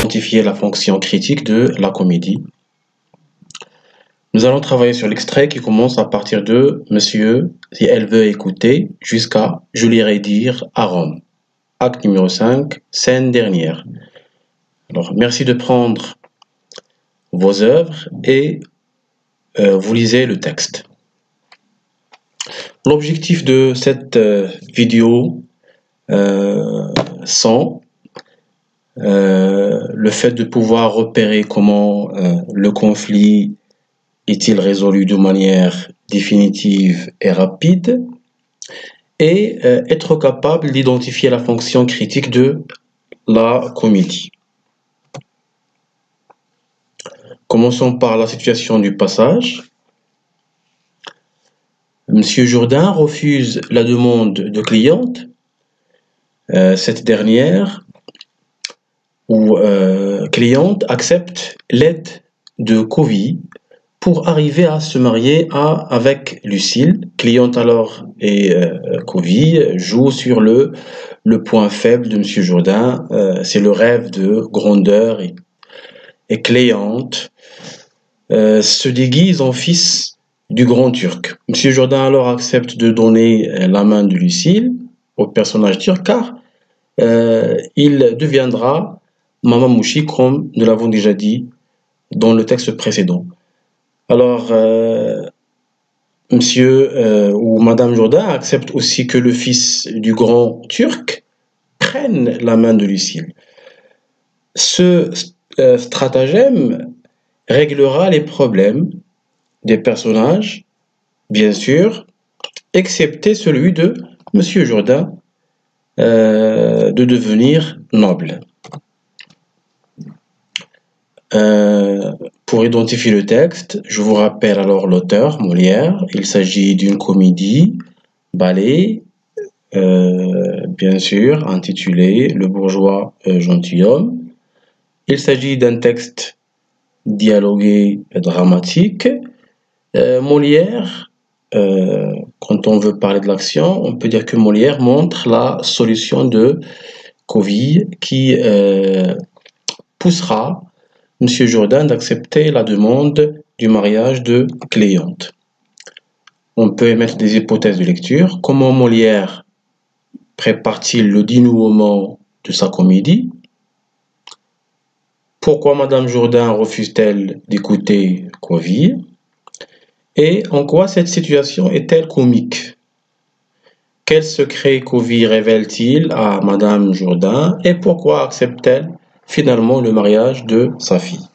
Identifier la fonction critique de la comédie. Nous allons travailler sur l'extrait qui commence à partir de Monsieur, si elle veut écouter, jusqu'à Je l'irai dire à Rome. Acte numéro 5, scène dernière. Alors, merci de prendre vos œuvres et vous lisez le texte. L'objectif de cette vidéo sont le fait de pouvoir repérer comment le conflit est-il résolu de manière définitive et rapide et être capable d'identifier la fonction critique de la comédie. Commençons par la situation du passage. Monsieur Jourdain refuse la demande de cliente. Cette dernière ou cliente accepte l'aide de Covey pour arriver à se marier avec Lucille. Cliente alors et Covey jouent sur le point faible de Monsieur Jourdain, c'est le rêve de grandeur et cliente se déguise en fils du grand turc. Monsieur Jourdain alors accepte de donner la main de Lucille au personnage turc car il deviendra Mamamouchi comme nous l'avons déjà dit dans le texte précédent. Alors, monsieur ou madame Jourdain accepte aussi que le fils du grand turc prenne la main de Lucille. Ce stratagème réglera les problèmes des personnages, bien sûr, excepté celui de monsieur Jourdain de devenir noble. Pour identifier le texte, je vous rappelle alors l'auteur, Molière. Il s'agit d'une comédie, ballet, bien sûr, intitulée Le bourgeois gentilhomme. Il s'agit d'un texte dialogué et dramatique. Molière, quand on veut parler de l'action, on peut dire que Molière montre la solution de Covey qui poussera Monsieur Jourdain d'accepter la demande du mariage de Cléante. On peut émettre des hypothèses de lecture. Comment Molière prépare-t-il le dénouement de sa comédie? Pourquoi Madame Jourdain refuse-t-elle d'écouter Covey? Et en quoi cette situation est-elle comique? Quel secret Covey révèle-t-il à Madame Jourdain et pourquoi accepte-t-elle finalement le mariage de sa fille?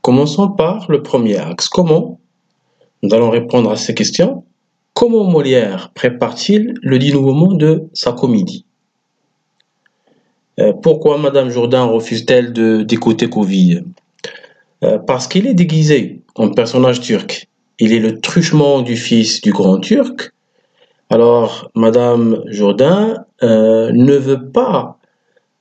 Commençons par le premier axe. Comment? Nous allons répondre à ces questions. Comment Molière prépare-t-il le dénouement de sa comédie? Pourquoi Madame Jourdain refuse-t-elle d'écouter Covey? Parce qu'il est déguisé en personnage turc. Il est le truchement du fils du grand turc. Alors, Madame Jourdain ne veut pas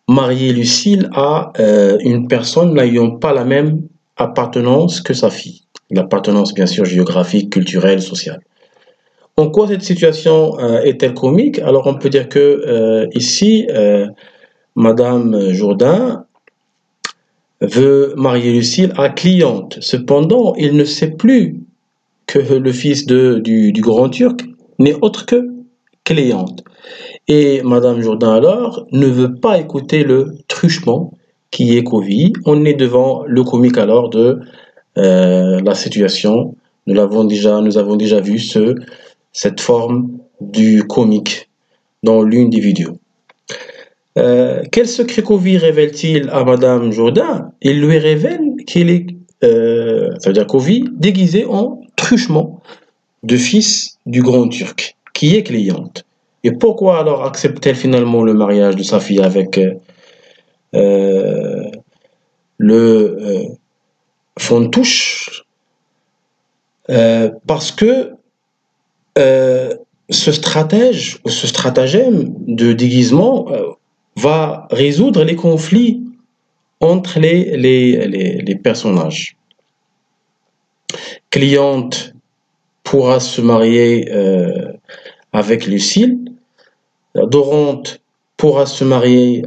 marier Lucille à une personne n'ayant pas la même appartenance que sa fille. L'appartenance, bien sûr, géographique, culturelle, sociale. En quoi cette situation est-elle comique? Alors, on peut dire que ici, Madame Jourdain veut marier Lucille à Cléante. Cependant, il ne sait plus que le fils du grand turc n'est autre que Cléante. Et Madame Jourdain alors ne veut pas écouter le truchement qui est Covey. On est devant le comique alors de la situation. Nous avons déjà vu cette forme du comique dans l'une des vidéos. Quel secret Covey révèle-t-il à Madame Jourdain? Il lui révèle qu'il est, ça veut dire Covey, déguisé en truchement de fils du grand turc, qui est Cléante. Et pourquoi alors accepte-t-elle finalement le mariage de sa fille avec le Fontouche, parce que ce stratège ou ce stratagème de déguisement va résoudre les conflits entre les personnages. Cliente pourra se marier avec Lucille, Dorante pourra se marier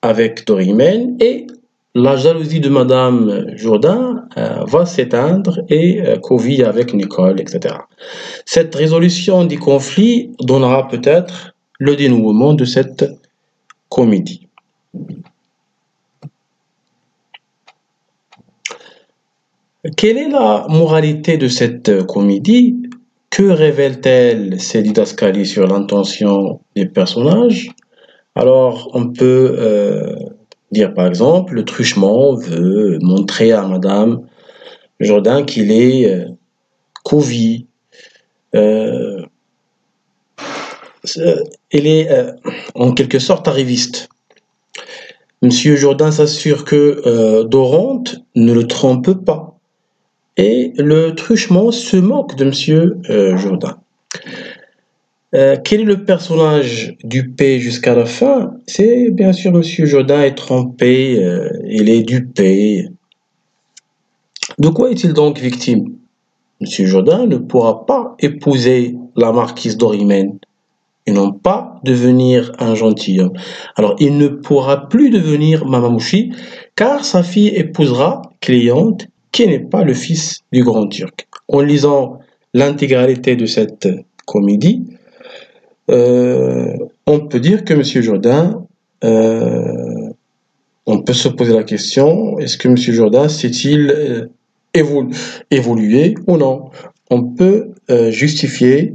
avec Dorimène et la jalousie de Madame Jourdain va s'éteindre et Coville avec Nicole, etc. Cette résolution des conflits donnera peut-être le dénouement de cette comédie. Quelle est la moralité de cette comédie? Que révèle-t-elle ces didascalies sur l'intention des personnages? Alors, on peut dire par exemple, le truchement veut montrer à Madame Jourdain qu'il est Coville. Il est en quelque sorte arriviste. Monsieur Jourdain s'assure que Dorante ne le trompe pas. Et le truchement se moque de Monsieur Jourdain. Quel est le personnage dupé jusqu'à la fin? C'est bien sûr Monsieur Jourdain est trompé, il est dupé. De quoi est-il donc victime? Monsieur Jourdain ne pourra pas épouser la marquise d'Orimène et non pas devenir un gentilhomme. Alors il ne pourra plus devenir Mamamouchi car sa fille épousera Cléante qui n'est pas le fils du grand turc. En lisant l'intégralité de cette comédie, on peut dire que M. Jourdain, on peut se poser la question, est-ce que M. Jourdain s'est-il évolué ou non? On peut justifier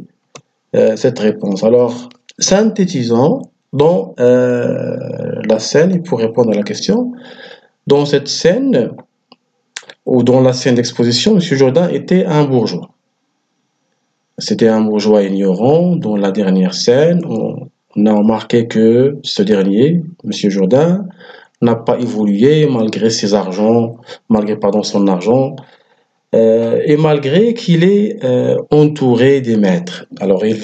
cette réponse. Alors, synthétisant dans la scène, et pour répondre à la question, dans cette scène, ou dans la scène d'exposition, M. Jourdain était un bourgeois. C'était un bourgeois ignorant. Dans la dernière scène, on a remarqué que ce dernier, M. Jourdain, n'a pas évolué malgré ses argents, malgré son argent, et malgré qu'il est entouré des maîtres. Alors il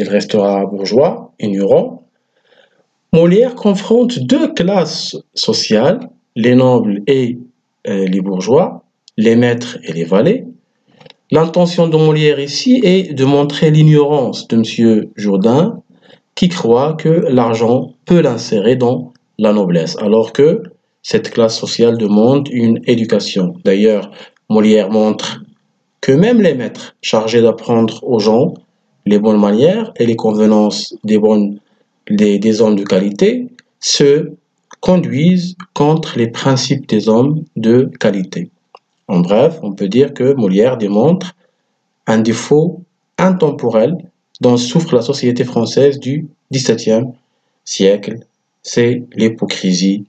restera bourgeois, ignorant. Molière confronte deux classes sociales, les nobles et les bourgeois, les maîtres et les valets. L'intention de Molière ici est de montrer l'ignorance de M. Jourdain qui croit que l'argent peut l'insérer dans la noblesse, alors que cette classe sociale demande une éducation. D'ailleurs, Molière montre que même les maîtres chargés d'apprendre aux gens les bonnes manières et les convenances des hommes de qualité se conduisent contre les principes des hommes de qualité. En bref, on peut dire que Molière démontre un défaut intemporel dont souffre la société française du XVIIe siècle, c'est l'hypocrisie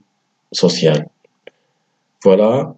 sociale. Voilà,